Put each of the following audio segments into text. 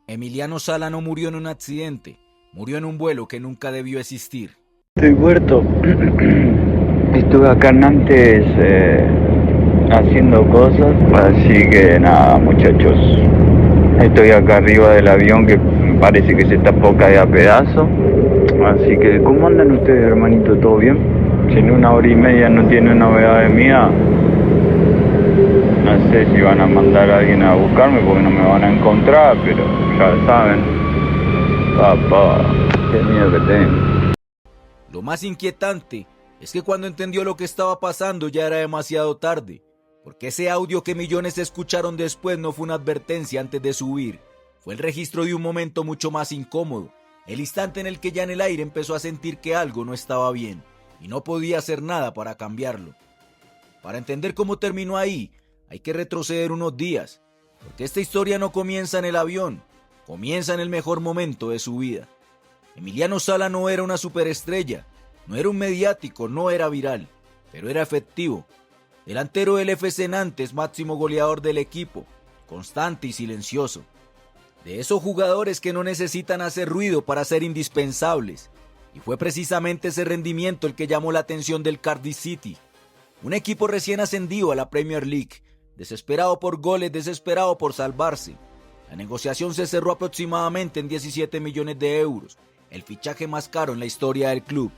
Emiliano Sala no murió en un accidente, murió en un vuelo que nunca debió existir. Estoy muerto. Estuve acá en Nantes haciendo cosas, así que nada, muchachos. Estoy acá arriba del avión que parece que se está por caer a pedazos. Así que, ¿cómo andan ustedes, hermanito? ¿Todo bien? Si en 1 hora y media no tienen novedades mías, no sé si van a mandar a alguien a buscarme porque no me van a encontrar, pero ya saben. Papá, qué miedo que tengo. Lo más inquietante es que cuando entendió lo que estaba pasando ya era demasiado tarde, porque ese audio que millones escucharon después no fue una advertencia antes de subir, fue el registro de un momento mucho más incómodo, el instante en el que ya en el aire empezó a sentir que algo no estaba bien y no podía hacer nada para cambiarlo. Para entender cómo terminó ahí, hay que retroceder unos días, porque esta historia no comienza en el avión, comienza en el mejor momento de su vida. Emiliano Sala no era una superestrella, no era un mediático, no era viral, pero era efectivo. Delantero del FC Nantes, máximo goleador del equipo, constante y silencioso. De esos jugadores que no necesitan hacer ruido para ser indispensables. Y fue precisamente ese rendimiento el que llamó la atención del Cardiff City. Un equipo recién ascendido a la Premier League, desesperado por goles, desesperado por salvarse. La negociación se cerró aproximadamente en 17 millones de euros, el fichaje más caro en la historia del club.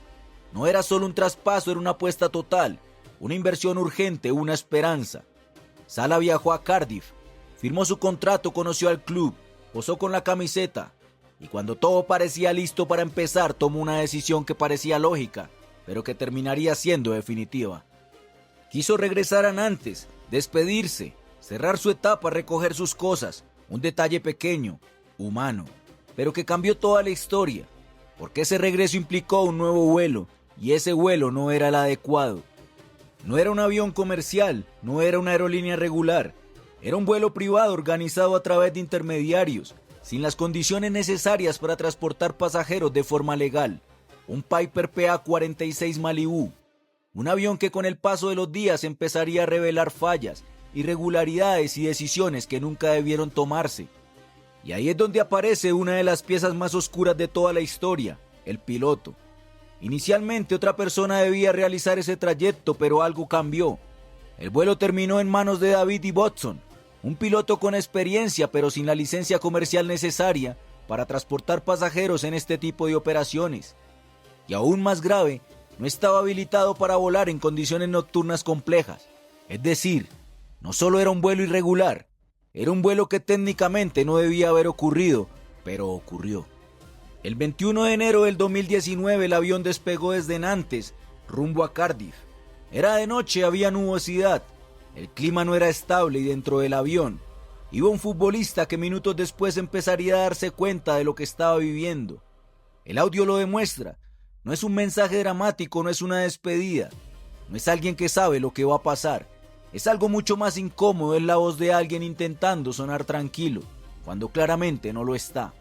No era solo un traspaso, era una apuesta total, una inversión urgente, una esperanza. Sala viajó a Cardiff, firmó su contrato, conoció al club, posó con la camiseta y cuando todo parecía listo para empezar tomó una decisión que parecía lógica, pero que terminaría siendo definitiva. Quiso regresar a Nantes, despedirse, cerrar su etapa, recoger sus cosas, un detalle pequeño, humano, pero que cambió toda la historia, porque ese regreso implicó un nuevo vuelo y ese vuelo no era el adecuado. No era un avión comercial, no era una aerolínea regular, era un vuelo privado organizado a través de intermediarios, sin las condiciones necesarias para transportar pasajeros de forma legal. Un Piper PA-46 Malibu, un avión que con el paso de los días empezaría a revelar fallas, irregularidades y decisiones que nunca debieron tomarse. Y ahí es donde aparece una de las piezas más oscuras de toda la historia, el piloto. Inicialmente otra persona debía realizar ese trayecto, pero algo cambió. El vuelo terminó en manos de David Ibbotson, un piloto con experiencia pero sin la licencia comercial necesaria para transportar pasajeros en este tipo de operaciones. Y aún más grave, no estaba habilitado para volar en condiciones nocturnas complejas. Es decir, no solo era un vuelo irregular, era un vuelo que técnicamente no debía haber ocurrido, pero ocurrió. El 21 de enero del 2019 el avión despegó desde Nantes, rumbo a Cardiff. Era de noche, había nubosidad, el clima no era estable y dentro del avión iba un futbolista que minutos después empezaría a darse cuenta de lo que estaba viviendo. El audio lo demuestra, no es un mensaje dramático, no es una despedida, no es alguien que sabe lo que va a pasar, es algo mucho más incómodo, es la voz de alguien intentando sonar tranquilo, cuando claramente no lo está.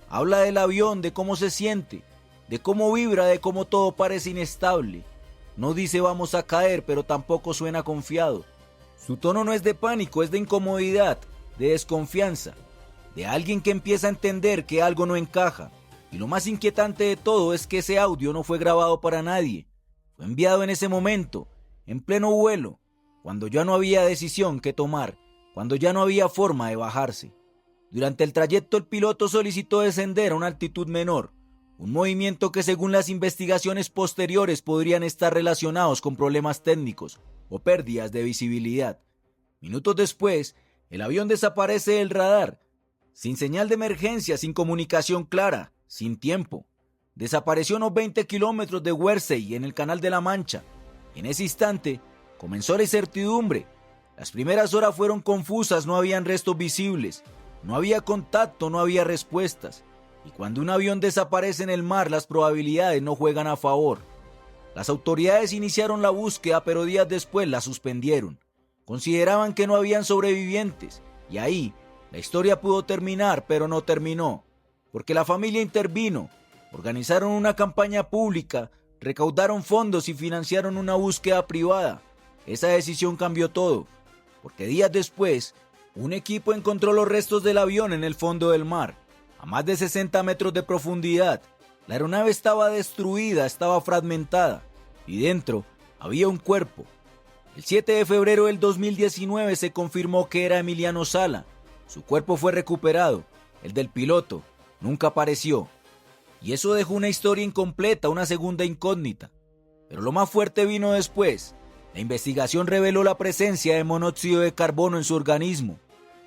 Habla del avión, de cómo se siente, de cómo vibra, de cómo todo parece inestable. No dice vamos a caer, pero tampoco suena confiado. Su tono no es de pánico, es de incomodidad, de desconfianza, de alguien que empieza a entender que algo no encaja. Y lo más inquietante de todo es que ese audio no fue grabado para nadie. Fue enviado en ese momento, en pleno vuelo, cuando ya no había decisión que tomar, cuando ya no había forma de bajarse. Durante el trayecto el piloto solicitó descender a una altitud menor, un movimiento que según las investigaciones posteriores podrían estar relacionados con problemas técnicos o pérdidas de visibilidad. Minutos después, el avión desaparece del radar, sin señal de emergencia, sin comunicación clara, sin tiempo. Desapareció a unos 20 kilómetros de Guernsey, en el Canal de la Mancha. En ese instante, comenzó la incertidumbre. Las primeras horas fueron confusas, no habían restos visibles. No había contacto, no había respuestas. Y cuando un avión desaparece en el mar, las probabilidades no juegan a favor. Las autoridades iniciaron la búsqueda, pero días después la suspendieron. Consideraban que no habían sobrevivientes. Y ahí, la historia pudo terminar, pero no terminó. Porque la familia intervino. Organizaron una campaña pública, recaudaron fondos y financiaron una búsqueda privada. Esa decisión cambió todo. Porque días después, un equipo encontró los restos del avión en el fondo del mar. a más de 60 metros de profundidad. La aeronave estaba destruida, estaba fragmentada, y dentro había un cuerpo. El 7 de febrero del 2019 se confirmó que era Emiliano Sala. Su cuerpo fue recuperado, el del piloto nunca apareció. Y eso dejó una historia incompleta, una segunda incógnita. Pero lo más fuerte vino después. La investigación reveló la presencia de monóxido de carbono en su organismo.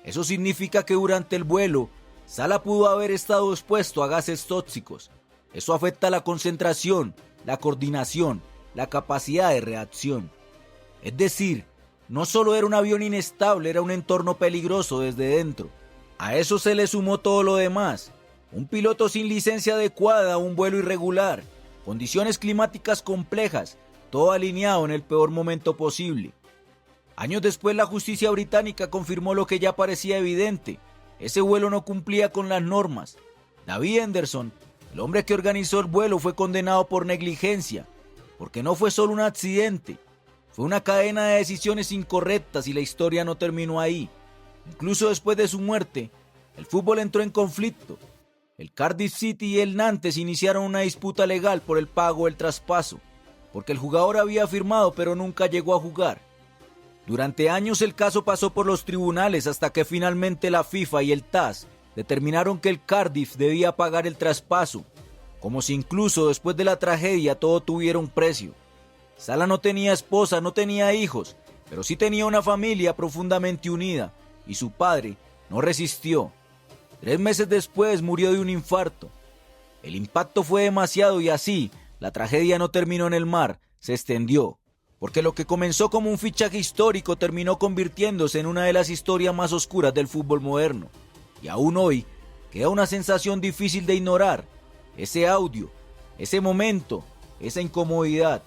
Eso significa que durante el vuelo, Sala pudo haber estado expuesto a gases tóxicos. Eso afecta la concentración, la coordinación, la capacidad de reacción. Es decir, no solo era un avión inestable, era un entorno peligroso desde dentro. A eso se le sumó todo lo demás. Un piloto sin licencia adecuada, un vuelo irregular, condiciones climáticas complejas, todo alineado en el peor momento posible. Años después la justicia británica confirmó lo que ya parecía evidente. Ese vuelo no cumplía con las normas. David Henderson, el hombre que organizó el vuelo, fue condenado por negligencia, porque no fue solo un accidente, fue una cadena de decisiones incorrectas y la historia no terminó ahí. Incluso después de su muerte, el fútbol entró en conflicto. El Cardiff City y el Nantes iniciaron una disputa legal por el pago del traspaso, porque el jugador había firmado pero nunca llegó a jugar. Durante años el caso pasó por los tribunales hasta que finalmente la FIFA y el TAS determinaron que el Cardiff debía pagar el traspaso, como si incluso después de la tragedia todo tuviera un precio. Sala no tenía esposa, no tenía hijos, pero sí tenía una familia profundamente unida, y su padre no resistió. 3 meses después murió de un infarto. El impacto fue demasiado y así, la tragedia no terminó en el mar, se extendió, porque lo que comenzó como un fichaje histórico terminó convirtiéndose en una de las historias más oscuras del fútbol moderno. Y aún hoy, queda una sensación difícil de ignorar, ese audio, ese momento, esa incomodidad.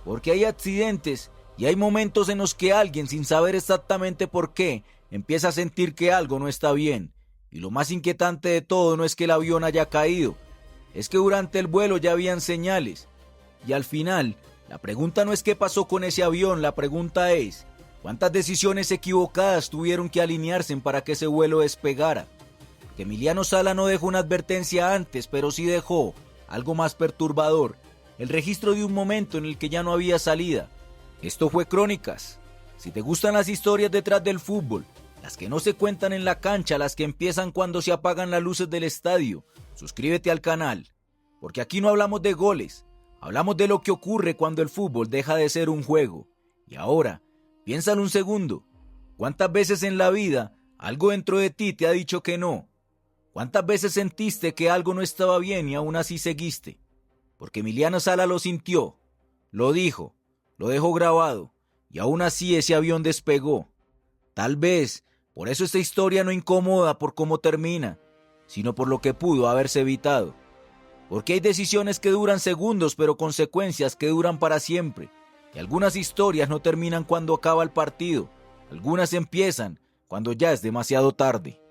Porque hay accidentes y hay momentos en los que alguien, sin saber exactamente por qué, empieza a sentir que algo no está bien. Y lo más inquietante de todo no es que el avión haya caído, es que durante el vuelo ya habían señales. Y al final, la pregunta no es qué pasó con ese avión, la pregunta es cuántas decisiones equivocadas tuvieron que alinearse para que ese vuelo despegara. Que Emiliano Sala no dejó una advertencia antes, pero sí dejó algo más perturbador, el registro de un momento en el que ya no había salida. Esto fue Crónicas. Si te gustan las historias detrás del fútbol, las que no se cuentan en la cancha, las que empiezan cuando se apagan las luces del estadio, suscríbete al canal, porque aquí no hablamos de goles, hablamos de lo que ocurre cuando el fútbol deja de ser un juego. Y ahora, piénsalo un segundo, ¿cuántas veces en la vida algo dentro de ti te ha dicho que no? ¿Cuántas veces sentiste que algo no estaba bien y aún así seguiste? Porque Emiliano Sala lo sintió, lo dijo, lo dejó grabado, y aún así ese avión despegó. Tal vez por eso esta historia no incomoda por cómo termina, sino por lo que pudo haberse evitado. Porque hay decisiones que duran segundos, pero consecuencias que duran para siempre. Y algunas historias no terminan cuando acaba el partido, algunas empiezan cuando ya es demasiado tarde.